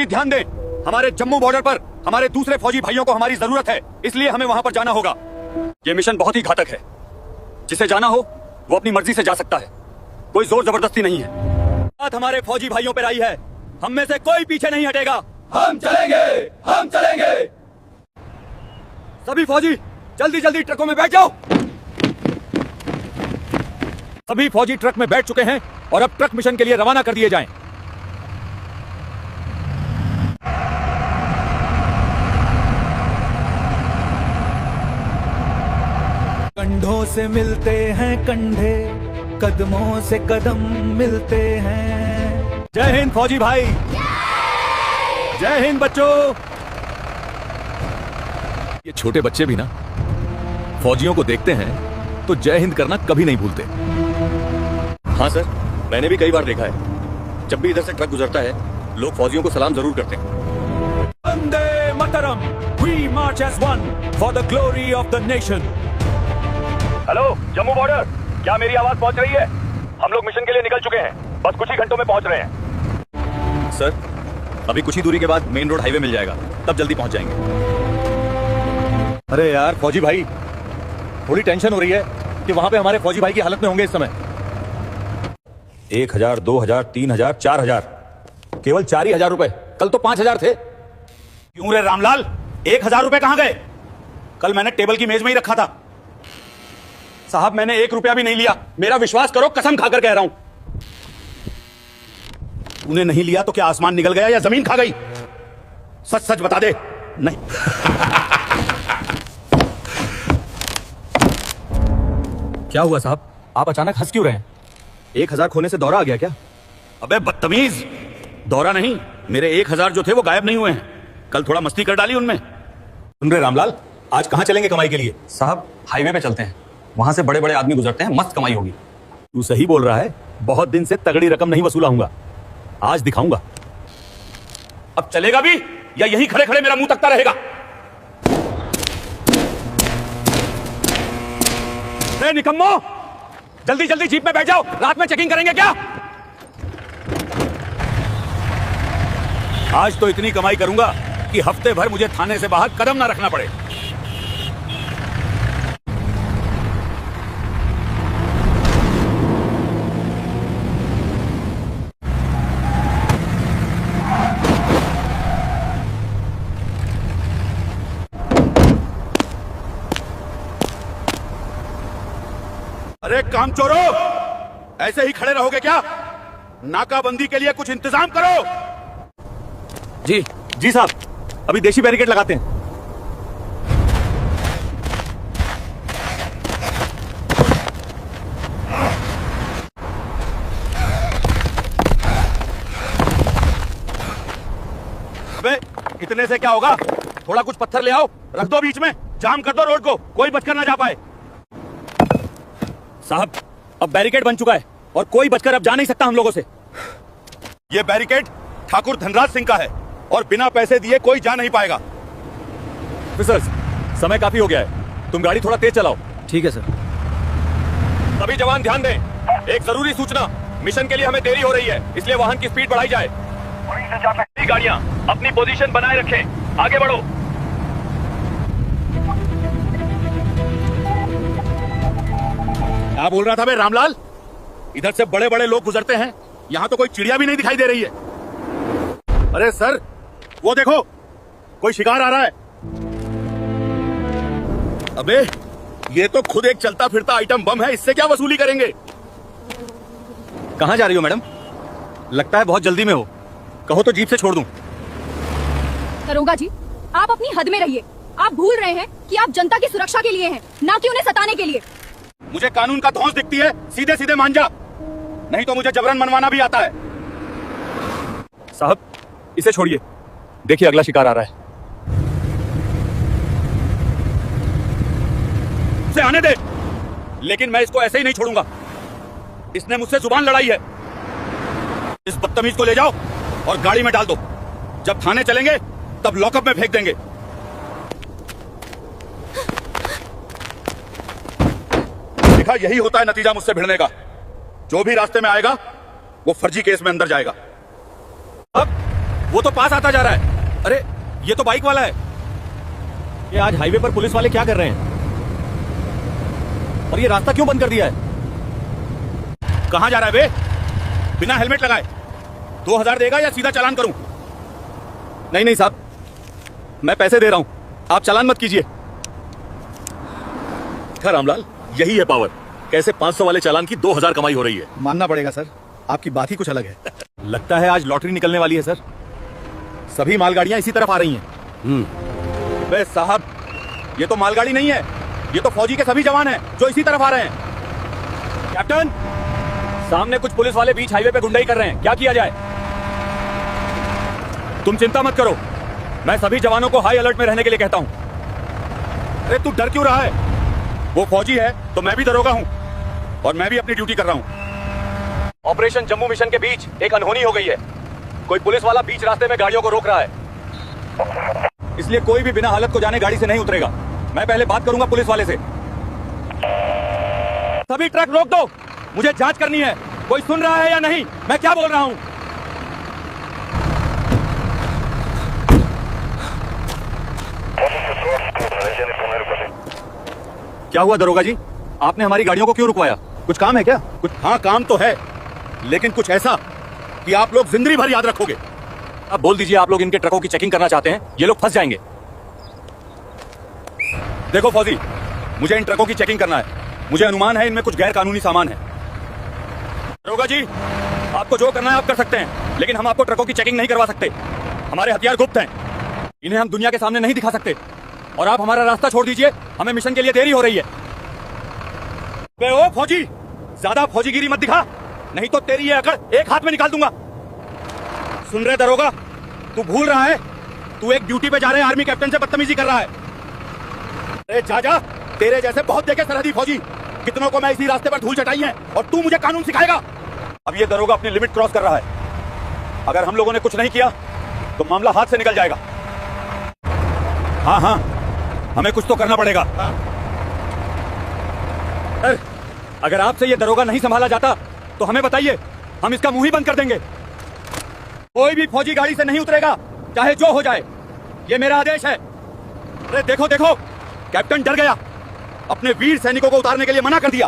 ध्यान दें, हमारे जम्मू बॉर्डर पर हमारे दूसरे फौजी भाइयों को हमारी जरूरत है, इसलिए हमें वहां पर जाना होगा। ये मिशन बहुत ही घातक है। जिसे जाना हो वो अपनी मर्जी से जा सकता है, कोई जोर जबरदस्ती नहीं है। बात हमारे फौजी भाइयों पर आई है, हम में से कोई पीछे नहीं हटेगा। हम चलेंगे, हम चलेंगे। सभी फौजी जल्दी जल्दी ट्रकों में बैठ जाओ। सभी फौजी ट्रक में बैठ चुके हैं और अब ट्रक मिशन के लिए रवाना कर दिए जाएं। कंधों से मिलते हैं कंधे, कदमों से कदम मिलते हैं। जय हिंद फौजी भाई, जय हिंद बच्चों। ये छोटे बच्चे भी ना फौजियों को देखते हैं तो जय हिंद करना कभी नहीं भूलते। हाँ सर, मैंने भी कई बार देखा है, जब भी इधर से ट्रक गुजरता है लोग फौजियों को सलाम जरूर करते हैं। Vande Mataram, we march as one for the glory of the nation. Hello Jammu border, क्या मेरी आवाज पहुंच रही है? हम लोग मिशन के लिए निकल चुके हैं, बस कुछ ही घंटों में पहुंच रहे हैं। सर, अभी कुछ ही दूरी के बाद मेन रोड हाईवे मिल जाएगा, तब जल्दी पहुंच जाएंगे। अरे यार फौजी भाई, थोड़ी टेंशन हो रही है कि वहां पे हमारे फौजी भाई की हालत में होंगे इस समय। 1000, 2000, 3000, 4000, केवल 4000 रुपए। कल तो 5000 थे। क्यों रे रामलाल, 1000 रुपए कहां गए? कल मैंने टेबल की मेज में ही रखा था। साहब मैंने 1 रुपया भी नहीं लिया, मेरा विश्वास करो, कसम खाकर कह रहा हूं। तूने नहीं लिया तो क्या आसमान निकल गया या जमीन खा गई? सच सच बता दे। नहीं क्या हुआ साहब, आप अचानक हंस क्यों रहे हैं? 1000 खोने से दौरा आ गया क्या? अबे बदतमीज, दौरा नहीं, मेरे 1000 जो थे वो गायब नहीं हुए हैं। कल थोड़ा मस्ती कर डाली उनमें। सुन रहे रामलाल, आज कहां चलेंगे कमाई के लिए? साहब हाईवे पे चलते हैं, वहां से बड़े बड़े आदमी गुजरते हैं, मस्त कमाई होगी। तू सही बोल रहा है, बहुत दिन से तगड़ी रकम नहीं वसूलाऊंगा, आज दिखाऊंगा। अब चलेगा भी या यही खड़े खड़े मेरा मुंह तकता रहेगा? रे निकम्मो, जल्दी जल्दी जीप में बैठ जाओ, रात में चेकिंग करेंगे क्या? आज तो इतनी कमाई करूंगा कि हफ्ते भर मुझे थाने से बाहर कदम ना रखना पड़े। अरे कामचोरों, ऐसे ही खड़े रहोगे क्या? नाकाबंदी के लिए कुछ इंतजाम करो। जी जी साहब, अभी देशी बैरिकेड लगाते हैं। अबे इतने से क्या होगा, थोड़ा कुछ पत्थर ले आओ, रख दो बीच में, जाम कर दो रोड को, कोई बचकर ना जा पाए। साहब अब बैरिकेड बन चुका है और कोई बचकर अब जा नहीं सकता हम लोगों से। यह बैरिकेड ठाकुर धनराज सिंह का है और बिना पैसे दिए कोई जा नहीं पाएगा। ऑफिसर्स, समय काफी हो गया है, तुम गाड़ी थोड़ा तेज चलाओ। ठीक है सर। सभी जवान ध्यान दें, एक जरूरी सूचना, मिशन के लिए हमें देरी हो रही है, इसलिए वाहन की स्पीड बढ़ाई जाए। गाड़ियां अपनी पोजीशन बनाए रखें, आगे बढ़ो। क्या बोल रहा था बे रामलाल? इधर से बड़े बड़े लोग गुजरते हैं, यहां तो कोई चिड़िया भी नहीं दिखाई दे रही है। अरे सर, वो देखो, कोई शिकार आ रहा है। अबे ये तो खुद एक चलता फिरता आइटम बम है, इससे क्या वसूली करेंगे? कहां जा रही हो मैडम? लगता है बहुत जल्दी में हो, कहो तो जीप से छोड़ दूं। दरोगा जी, आप अपनी हद में रहिए। आप भूल रहे हैं कि आप जनता की सुरक्षा के लिए हैं, ना कि उन्हें सताने के लिए। मुझे कानून का धौंस दिखती है, सीधे सीधे मान जा, नहीं तो मुझे जबरन मनवाना भी आता है। साहब इसे छोड़िए, देखिए अगला शिकार आ रहा है। उसे आने दे, लेकिन मैं इसको ऐसे ही नहीं छोड़ूंगा। इसने मुझसे जुबान लड़ाई है। इस बदतमीज को ले जाओ और गाड़ी में डाल दो। जब थाने चलेंगे तब लॉकअप में फेंक देंगे। देखा, यही होता है नतीजा मुझसे भिड़ने का। जो भी रास्ते में आएगा वो फर्जी केस में अंदर जाएगा। अब वो तो पास आता जा रहा है। अरे ये तो बाइक वाला है। ये आज हाईवे पर पुलिस वाले क्या कर रहे हैं? और ये रास्ता क्यों बंद कर दिया है? कहां जा रहा है बे? बिना हेलमेट लगाए 2000 देगा या सीधा चालान करूं? नहीं नहीं साहब, मैं पैसे दे रहा हूं, आप चालान मत कीजिए। क्या रामलाल, यही है पावर। कैसे 500 वाले चालान की 2000 कमाई हो रही है। मानना पड़ेगा सर, आपकी बात ही कुछ अलग है। लगता है आज लॉटरी निकलने वाली है सर। सभी मालगाड़ियां इसी तरफ आ रही हैं। बे साहब, ये तो मालगाड़ी नहीं है, ये तो फौजी के सभी जवान हैं जो इसी तरफ आ रहे हैं। कैप्टन, सामने कुछ पुलिस वाले बीच हाईवे पे गुंडाई कर रहे हैं, क्या किया जाए? तुम चिंता मत करो, मैं सभी जवानों को हाई अलर्ट में रहने के लिए कहता हूं। अरे तू डर क्यों रहा है? वो फौजी है तो मैं भी दरोगा हूं, और मैं भी अपनी ड्यूटी कर रहा हूं। ऑपरेशन जम्मू मिशन के बीच एक अनहोनी हो गई है। कोई पुलिस वाला बीच रास्ते में गाड़ियों को रोक रहा है, इसलिए कोई भी बिना हालत को जाने गाड़ी से नहीं उतरेगा। मैं पहले बात करूंगा पुलिस वाले से। सभी ट्रक रोक दो, मुझे जांच करनी है कोई सुन रहा है या नहीं मैं क्या बोल रहा हूं। क्या हुआ दरोगा जी, आपने हमारी गाड़ियों को क्यों रुकवाया? कुछ काम है क्या? कुछ, हाँ काम तो है, लेकिन कुछ ऐसा कि आप लोग जिंदगी भर याद रखोगे। अब बोल दीजिए, आप लोग इनके ट्रकों की चेकिंग करना चाहते हैं, ये लोग फंस जाएंगे। देखो फौजी, मुझे इन ट्रकों की चेकिंग करना है। मुझे अनुमान है इनमें कुछ गैर कानूनी सामान है। दरोगा जी, आपको जो करना है आप कर सकते हैं, लेकिन हम आपको ट्रकों की चेकिंग नहीं करवा सकते। हमारे हथियार गुप्त हैं, इन्हें हम दुनिया के सामने नहीं दिखा सकते। और आप हमारा रास्ता छोड़ दीजिए, हमें मिशन के लिए देरी हो रही है। बे ओ फौजी, ज्यादा फौजीगिरी मत दिखा, नहीं तो तेरी ये अकड़ एक हाथ में निकाल दूंगा। सुन रहे दरोगा, तू भूल रहा है तू एक ड्यूटी पे जा रहे आर्मी कैप्टन से बदतमीजी कर रहा है। अरे जा जा, तेरे जैसे बहुत देखे सरहदी फौजी, कितनों को मैं इसी रास्ते पर धूल चटाई है, और तू मुझे कानून सिखाएगा। अब ये दरोगा अपनी लिमिट क्रॉस कर रहा है। अगर हम लोगों ने कुछ नहीं किया तो मामला हाथ से निकल जाएगा। हाँ हाँ, हमें कुछ तो करना पड़ेगा। अगर आपसे ये दरोगा नहीं संभाला जाता तो हमें बताइए, हम इसका मुंह ही बंद कर देंगे। कोई भी फौजी गाड़ी से नहीं उतरेगा, चाहे जो हो जाए, ये मेरा आदेश है। अरे देखो देखो, कैप्टन डर गया, अपने वीर सैनिकों को उतारने के लिए मना कर दिया।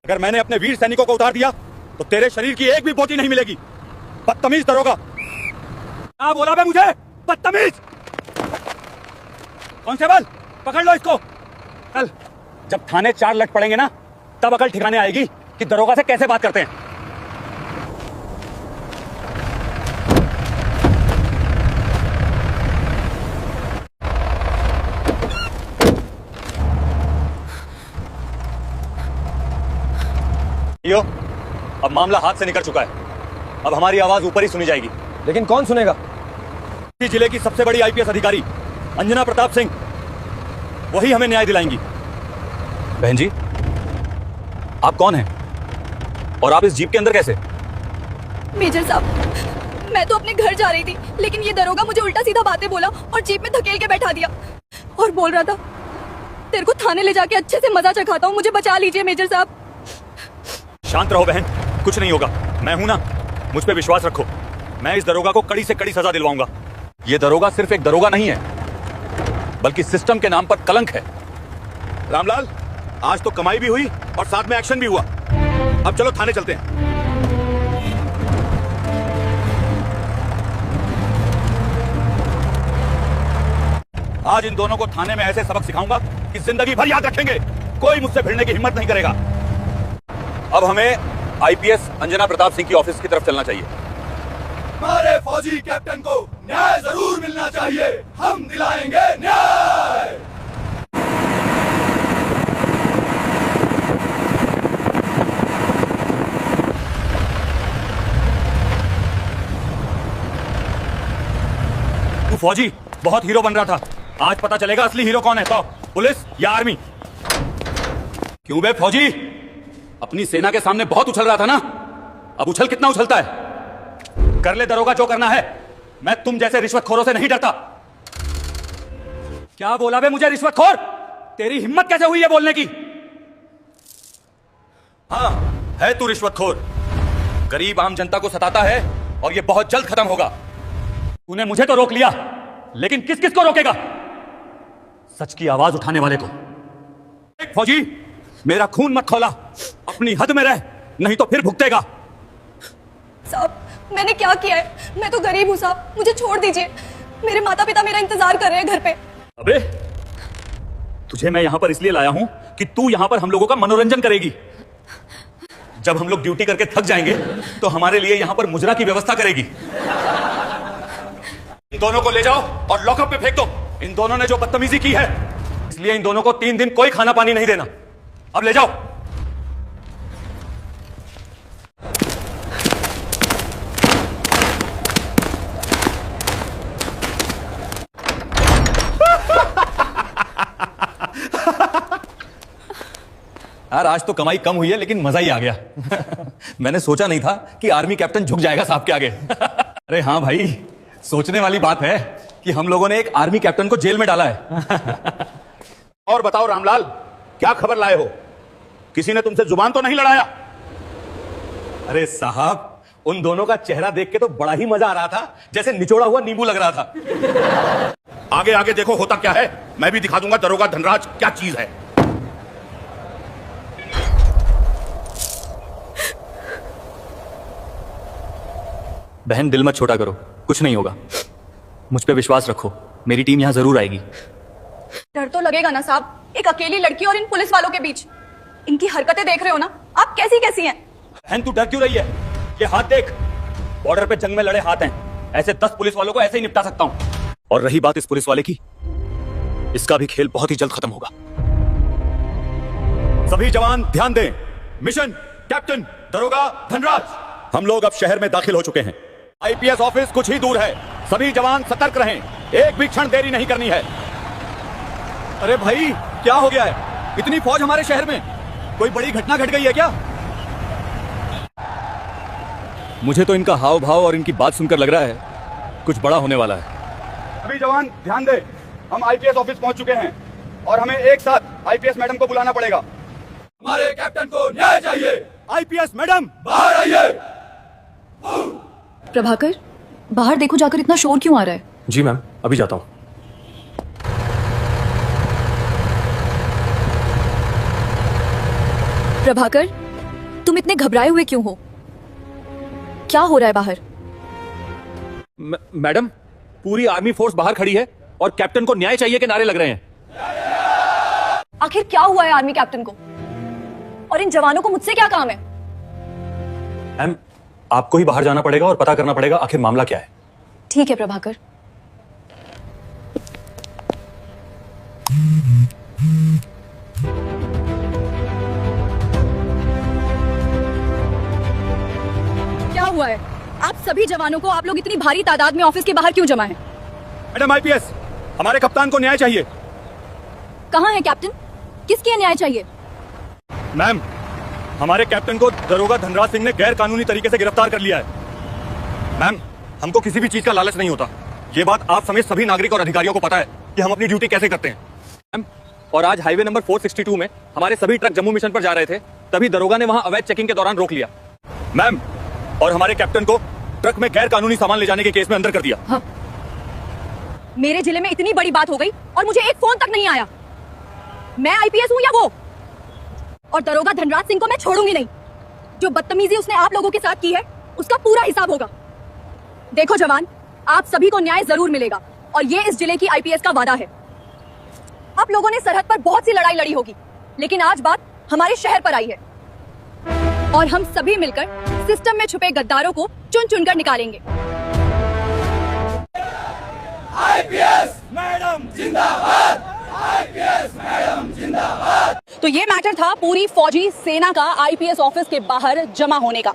अगर मैंने अपने वीर सैनिकों को उतार दिया तो तेरे शरीर की एक भी बोटी नहीं मिलेगी। बदतमीज दरोगा। क्या बोला बे मुझे? बदतमीज। कांस्टेबल, पकड़ लो इसको। कल जब थाने 4 लट पड़ेंगे ना, तब अकल ठिकाने आएगी कि दरोगा से कैसे बात करते हैं। यो, अब मामला हाथ से निकल चुका है। अब हमारी आवाज ऊपर ही सुनी जाएगी। लेकिन कौन सुनेगा? इस जिले की सबसे बड़ी आईपीएस अधिकारी अंजना प्रताप सिंह, वही हमें न्याय दिलाएंगी। बहन जी, आप कौन हैं? और आप इस जीप के अंदर कैसे? मेजर साहब, मैं तो अपने घर जा रही थी, लेकिन ये दरोगा मुझे उल्टा सीधा बातें बोला और जीप में धकेल के बैठा दिया, और बोल रहा था तेरे को थाने ले जाके अच्छे से मजा चखाता हूँ, मुझे बचा लीजिए मेजर साहब। शांत रहो बहन, कुछ नहीं होगा। मैं हूं ना, मुझ पे विश्वास रखो। मैं इस दरोगा को कड़ी से कड़ी सजा दिलवाऊंगा। ये दरोगा सिर्फ एक दरोगा नहीं है, बल्कि सिस्टम के नाम पर कलंक है। रामलाल, आज तो कमाई भी हुई और साथ में एक्शन भी हुआ। अब चलो थाने चलते हैं। आज इन दोनों को थाने में ऐसे सबक सिखाऊंगा कि जिंदगी भर याद रखेंगे। कोई मुझसे भिड़ने की हिम्मत नहीं करेगा। अब हमें आईपीएस अंजना प्रताप सिंह की ऑफिस की तरफ चलना चाहिए। हमारे फौजी कैप्टन को न्याय जरूर मिलना चाहिए, हम दिलाएंगे न्याय। तू फौजी बहुत हीरो बन रहा था, आज पता चलेगा असली हीरो कौन है। तो पुलिस या आर्मी? क्यों बे फौजी, अपनी सेना के सामने बहुत उछल रहा था ना, अब उछल कितना उछलता है? कर ले दरोगा जो करना है, मैं तुम जैसे रिश्वतखोरों से नहीं डरता। क्या बोला बे मुझे रिश्वतखोर? तेरी हिम्मत कैसे हुई है बोलने की? हाँ, है तू रिश्वतखोर। गरीब आम जनता को सताता है और ये बहुत जल्द खत्म होगा। तूने मुझे तो रोक लिया, लेकिन किस किस को रोकेगा? सच की आवाज उठाने वाले को। फौजी, मेरा खून मत खौला, अपनी हद में रह, नहीं तो फिर भुगतेगा। साहब, मैंने क्या किया है? मैं तो गरीब हूँ साहब, मुझे छोड़ दीजिए। मेरे माता पिता मेरा इंतजार कर रहे हैं घर पे। अबे, तुझे मैं यहां पर इसलिए लाया हूं कि तू यहां पर हम लोगों का मनोरंजन करेगी। जब हम लोग ड्यूटी करके थक जाएंगे तो हमारे लिए यहां पर मुजरा की व्यवस्था करेगी। इन दोनों को ले जाओ और लॉकअप पे फेंक दो। इन दोनों ने जो बदतमीजी की है, इसलिए इन दोनों को 3 दिन कोई खाना पानी नहीं देना। अब ले जाओ। यार आज तो कमाई कम हुई है, लेकिन मजा ही आ गया। मैंने सोचा नहीं था कि आर्मी कैप्टन झुक जाएगा साहब के आगे। अरे हाँ भाई, सोचने वाली बात है कि हम लोगों ने एक आर्मी कैप्टन को जेल में डाला है। और बताओ रामलाल, क्या खबर लाए हो? किसी ने तुमसे जुबान तो नहीं लड़ाया? अरे साहब, उन दोनों का चेहरा देख के तो बड़ा ही मजा आ रहा था, जैसे निचोड़ा हुआ नींबू लग रहा था। आगे आगे देखो होता क्या है, मैं भी दिखा दूंगा दरोगा धनराज क्या चीज है। बहन, दिल मत छोटा करो, कुछ नहीं होगा। मुझ पे विश्वास रखो, मेरी टीम यहां जरूर आएगी। डर तो लगेगा ना साहब, एक अकेली लड़की और इन पुलिस वालों के बीच। इनकी हरकतें देख रहे हो ना आप, कैसी कैसी हैं। बहन, तू डर क्यों रही है? ये हाथ देख, बॉर्डर पे जंग में लड़े हाथ हैं। ऐसे 10 पुलिस वालों को ऐसे ही निपटा सकता हूं। और रही बात इस पुलिस वाले की, इसका भी खेल बहुत ही जल्द खत्म होगा। सभी जवान ध्यान दें। मिशन कैप्टन दरोगा धनराज। हम लोग अब शहर में दाखिल हो चुके हैं। आईपीएस ऑफिस कुछ ही दूर है। सभी जवान सतर्क रहें, एक भी क्षण देरी नहीं करनी है। अरे भाई, क्या हो गया है? इतनी फौज हमारे शहर में, कोई बड़ी घटना घट गई है क्या? मुझे तो इनका हाव भाव और इनकी बात सुनकर लग रहा है कुछ बड़ा होने वाला है। सभी जवान ध्यान दें, हम आईपीएस ऑफिस पहुंच चुके हैं और हमें एक साथ आईपीएस मैडम को बुलाना पड़ेगा। हमारे कैप्टन को न्याय चाहिए। आईपीएस मैडम, बाहर आइए। प्रभाकर, बाहर देखो जाकर, इतना शोर क्यों आ रहा है? जी मैम, अभी जाता हूं। प्रभाकर, तुम इतने घबराए हुए क्यों हो? क्या हो रहा है बाहर? मैडम, पूरी आर्मी फोर्स बाहर खड़ी है और कैप्टन को न्याय चाहिए के नारे लग रहे हैं। आखिर क्या हुआ है आर्मी कैप्टन को? और इन जवानों को मुझसे क्या काम है? मैम, आपको ही बाहर जाना पड़ेगा और पता करना पड़ेगा आखिर मामला क्या है। ठीक है प्रभाकर। क्या हुआ है? आप सभी जवानों को, आप लोग इतनी भारी तादाद में ऑफिस के बाहर क्यों जमा हैं? मैडम आईपीएस, हमारे कप्तान को न्याय चाहिए। कहाँ है कैप्टन? किसके न्याय चाहिए? मैम, हमारे कैप्टन को दरोगा धनराज सिंह ने गैर कानूनी तरीके से गिरफ्तार कर लिया है। मैम, हमको किसी भी चीज का लालच नहीं होता। ये बात आप समेत सभी नागरिक और अधिकारियों को पता है कि हम अपनी ड्यूटी कैसे करते हैं। मैम, और आज हाईवे नंबर 462 में हमारे सभी ट्रक जम्मू मिशन पर जा रहे थे, तभी दरोगा ने वहां अवैध चेकिंग के दौरान रोक लिया। मैम, और हमारे कैप्टन को ट्रक में गैर कानूनी सामान ले जाने के केस में अंदर कर दिया। हाँ। मेरे जिले में इतनी बड़ी बात हो गई और मुझे एक फोन तक नहीं आया। मैं आईपीएस हूं या वो? और दरोगा धनराज सिंह को मैं छोड़ूंगी नहीं। जो बदतमीजी उसने आप लोगों के साथ की है, उसका पूरा हिसाब होगा। देखो जवान, आप सभी को न्याय जरूर मिलेगा और ये इस जिले की आईपीएस का वादा है। आप लोगों ने सरहद पर बहुत सी लड़ाई लड़ी होगी, लेकिन आज बात हमारे शहर पर आई है और हम सभी मिलकर सिस्टम में छुपे गद्दारों को चुन चुनकर निकालेंगे। आईपीएस मैडम जिंदाबाद। आईपीएस मैडम जिंदाबाद। तो ये मैटर था पूरी फौजी सेना का आईपीएस ऑफिस के बाहर जमा होने का।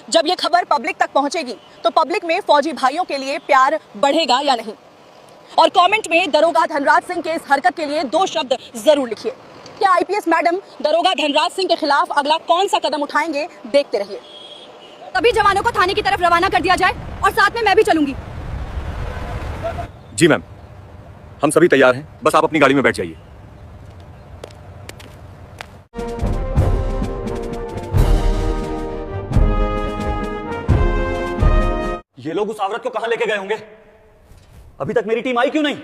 जब ये खबर पब्लिक तक पहुंचेगी तो पब्लिक में फौजी भाइयों के लिए प्यार बढ़ेगा या नहीं? और कमेंट में दरोगा धनराज सिंह के इस हरकत के लिए 2 शब्द जरूर लिखिए। क्या आईपीएस मैडम दरोगा धनराज सिंह के खिलाफ अगला कौन सा कदम उठाएंगे, देखते रहिए। सभी जवानों को थाने की तरफ रवाना कर दिया जाए और साथ में मैं भी चलूंगी। जी मैम, हम सभी तैयार हैं, बस आप अपनी गाड़ी में बैठ जाइए। ये लोग उस औरत को कहां लेके गए होंगे? अभी तक मेरी टीम आई क्यों नहीं?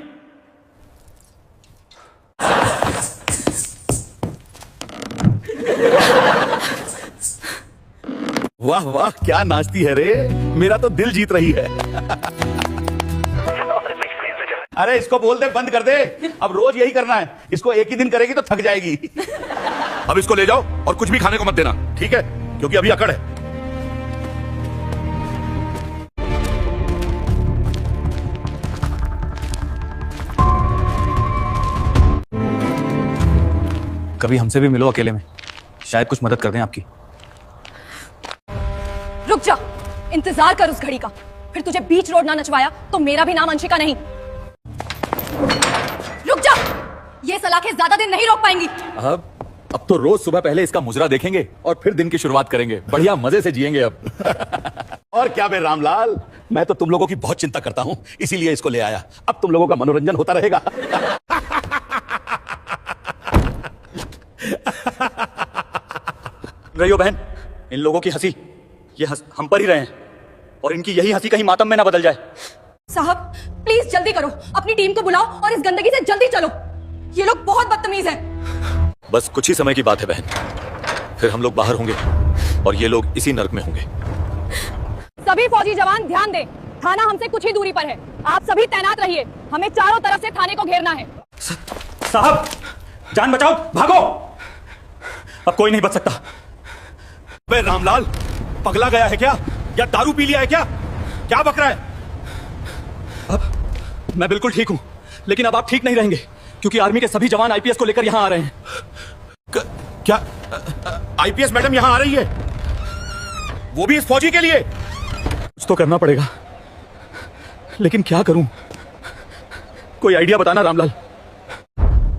वाह वाह, क्या नाचती है रे, मेरा तो दिल जीत रही है। अरे इसको बोल दे बंद कर दे, अब रोज यही करना है। इसको एक ही दिन करेगी तो थक जाएगी। अब इसको ले जाओ और कुछ भी खाने को मत देना, ठीक है? क्योंकि अभी अकड़ है। कभी हमसे भी मिलो अकेले में, शायद कुछ मदद कर दें आपकी। रुक जा, इंतजार कर उस घड़ी का। फिर तुझे बीच रोड ना नचवाया तो मेरा भी नाम अंशिका नहीं। रुक जा, ये सलाखें ज्यादा दिन नहीं रोक पाएंगी। अब तो रोज सुबह पहले इसका मुजरा देखेंगे और फिर दिन की शुरुआत करेंगे। बढ़िया मजे से जिएंगे अब। और क्या बे रामलाल, मैं तो तुम लोगों की बहुत चिंता करता हूं, इसीलिए इसको ले आया। अब तुम लोगों का मनोरंजन होता रहेगा। रही हो बहन, इन लोगों की हंसी ये हम पर ही रहे हैं, और इनकी यही हंसी कहीं मातम में ना बदल जाए। साहब प्लीज जल्दी करो, अपनी टीम को बुलाओ और इस गंदगी से जल्दी चलो। ये लोग बहुत बदतमीज हैं। बस कुछ ही समय की बात है बहन, फिर हम लोग बाहर होंगे और ये लोग इसी नर्क में होंगे। सभी फौजी जवान ध्यान दें, थाना हमसे कुछ ही दूरी पर है। आप सभी तैनात रहिए, हमें चारों तरफ से थाने को घेरना है। साहब जान बचाओ, भागो, अब कोई नहीं बच सकता। बे रामलाल, पगला गया है क्या, या दारू पी लिया है क्या? क्या बक रहा है? अब मैं बिल्कुल ठीक हूं, लेकिन अब आप ठीक नहीं रहेंगे, क्योंकि आर्मी के सभी जवान आईपीएस को लेकर यहां आ रहे हैं। क्या आईपीएस मैडम यहां आ रही है? वो भी इस फौजी के लिए? कुछ तो करना पड़ेगा, लेकिन क्या करूं? कोई आइडिया बताना रामलाल।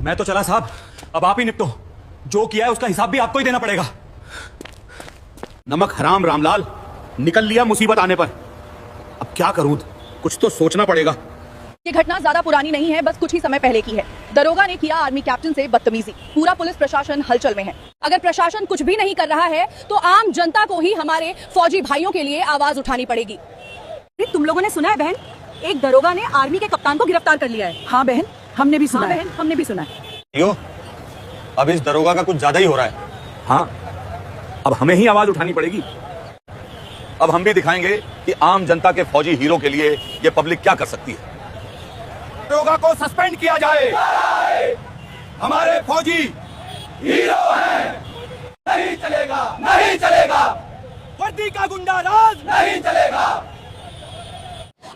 मैं तो चला साहब, अब आप ही निपटो। जो किया है उसका हिसाब भी आपको ही देना पड़ेगा। नमक हराम रामलाल, निकल लिया मुसीबत आने पर। अब क्या करूं, कुछ तो सोचना पड़ेगा। ये घटना ज्यादा पुरानी नहीं है, बस कुछ ही समय पहले की है। दरोगा ने किया आर्मी कैप्टन से बदतमीजी। पूरा पुलिस प्रशासन हलचल में है। अगर प्रशासन कुछ भी नहीं कर रहा है तो आम जनता को ही हमारे फौजी भाइयों के लिए आवाज उठानी पड़ेगी। तुम लोगों ने सुना है बहन, एक दरोगा ने आर्मी के कप्तान को गिरफ्तार कर लिया है। हाँ बहन, हमने भी सुना है। हमने भी सुना है। अब इस दरोगा का कुछ ज्यादा ही हो रहा है। हाँ, अब हमें ही आवाज उठानी पड़ेगी। अब हम भी दिखाएंगे कि आम जनता के फौजी हीरो के लिए ये पब्लिक क्या कर सकती है। दरोगा को सस्पेंड किया जाए। हमारे फौजी हीरो हैं। नहीं चलेगा, नहीं चलेगा, वर्दी का गुंडा राज नहीं चलेगा।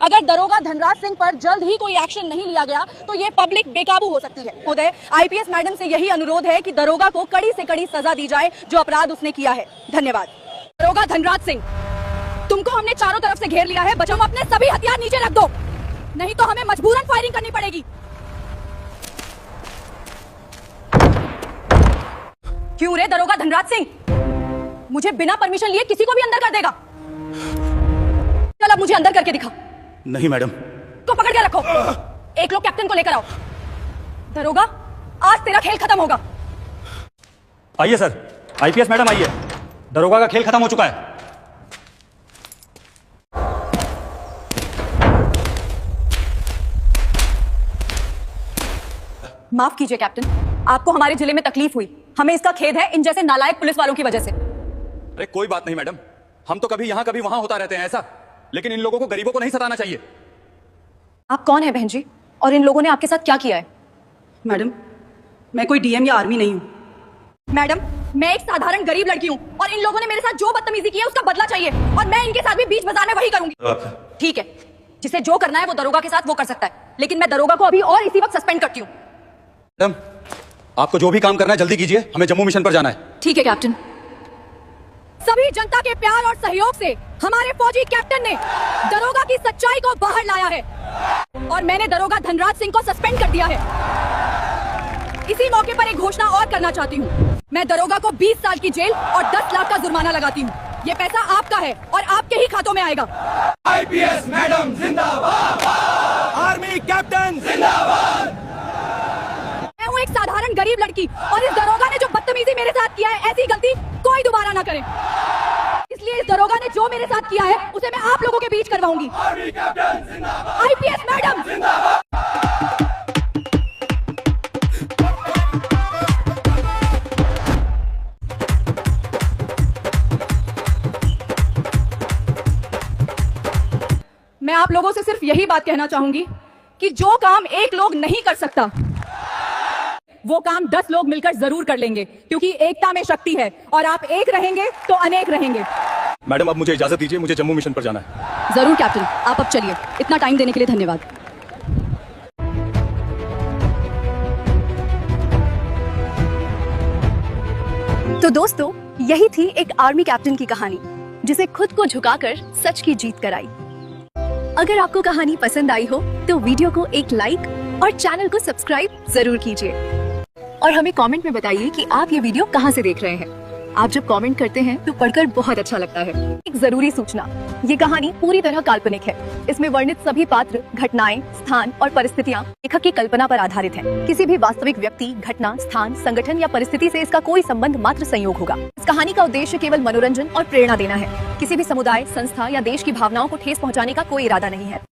अगर दरोगा धनराज सिंह पर जल्द ही कोई एक्शन नहीं लिया गया तो ये पब्लिक बेकाबू हो सकती है। उदय, आईपीएस मैडम से यही अनुरोध है कि दरोगा को कड़ी से कड़ी सजा दी जाए जो अपराध उसने किया है। धन्यवाद। दरोगा धनराज सिंह, तुमको हमने चारों तरफ से घेर लिया है। बचाओ, अपने सभी हथियार नीचे रख दो, नहीं तो हमें मजबूरन फायरिंग करनी पड़ेगी। क्यों रे दरोगा धनराज सिंह, मुझे बिना परमिशन लिए किसी को भी अंदर कर देगा? चल अब मुझे अंदर करके दिखा। नहीं मैडम। को पकड़ के रखो। एक लोग कैप्टन को लेकर आओ। दरोगा, आज तेरा खेल खत्म होगा। आइए सर, आईपीएस मैडम आइए, दरोगा का खेल खत्म हो चुका है। माफ कीजिए कैप्टन, आपको हमारे जिले में तकलीफ हुई। हमें इसका खेद है इन जैसे नालायक पुलिस वालों की वजह से। अरे कोई बात नहीं मैडम, हम तो कभी यहाँ कभी वहां होता रहते हैं ऐसा, लेकिन इन लोगों को, गरीबों को नहीं सताना चाहिए। आप कौन है बहन जी, और इन लोगों ने आपके साथ क्या किया है? मैडम, मैं कोई डीएम या आर्मी नहीं हूँ। मैडम, मैं एक साधारण गरीब लड़की हूँ और इन लोगों ने मेरे साथ जो बदतमीजी की है उसका बदला चाहिए, और मैं इनके साथ भी बीच बाजार में वही करूंगी। ठीक है, जिसे जो करना है वो दरोगा के साथ वो कर सकता है, लेकिन मैं दरोगा को अभी और इसी वक्त सस्पेंड करती हूँ। मैडम, आपको जो भी काम करना है जल्दी कीजिए, हमें जम्मू मिशन पर जाना है। ठीक है कैप्टन। सभी जनता के प्यार और सहयोग से हमारे फौजी कैप्टन ने दरोगा की सच्चाई को बाहर लाया है, और मैंने दरोगा धनराज सिंह को सस्पेंड कर दिया है। इसी मौके पर एक घोषणा और करना चाहती हूँ। मैं दरोगा को 20 साल की जेल और 10 लाख का जुर्माना लगाती हूँ। ये पैसा आपका है और आपके ही खातों में आएगा। आईपीएस मैडम जिंदाबाद, आर्मी कैप्टन जिंदाबाद। मैं हूँ एक साधारण गरीब लड़की, और इस दरोगा ने जो बदतमीजी मेरे साथ किया है, ऐसी गलती कोई दोबारा ना करे। इसलिए इस दरोगा दरोगा ने जो मेरे साथ किया है उसे मैं आप लोगों के बीच करवाऊंगी। आईपीएस मैडम मैं आप लोगों से सिर्फ यही बात कहना चाहूंगी कि जो काम एक लोग नहीं कर सकता वो काम 10 लोग मिलकर जरूर कर लेंगे, क्योंकि एकता में शक्ति है और आप एक रहेंगे तो अनेक रहेंगे। मैडम अब मुझे इजाजत दीजिए, मुझे जम्मू मिशन पर जाना है। जरूर कैप्टन, आप अब चलिए। इतना टाइम देने के लिए धन्यवाद। तो दोस्तों, यही थी एक आर्मी कैप्टन की कहानी जिसे खुद को झुकाकर सच की जीत कराई। अगर आपको कहानी पसंद आई हो तो वीडियो को एक लाइक और चैनल को सब्सक्राइब जरूर कीजिए और हमें कमेंट में बताइए कि आप ये वीडियो कहाँ से देख रहे हैं। आप जब कमेंट करते हैं तो पढ़कर बहुत अच्छा लगता है। एक जरूरी सूचना, ये कहानी पूरी तरह काल्पनिक है। इसमें वर्णित सभी पात्र, घटनाएं, स्थान और परिस्थितियां लेखक की कल्पना पर आधारित हैं। किसी भी वास्तविक व्यक्ति, घटना, स्थान, संगठन या परिस्थिति से इसका कोई संबंध मात्र संयोग होगा। इस कहानी का उद्देश्य केवल मनोरंजन और प्रेरणा देना है। किसी भी समुदाय, संस्था या देश की भावनाओं को ठेस पहुँचाने का कोई इरादा नहीं है।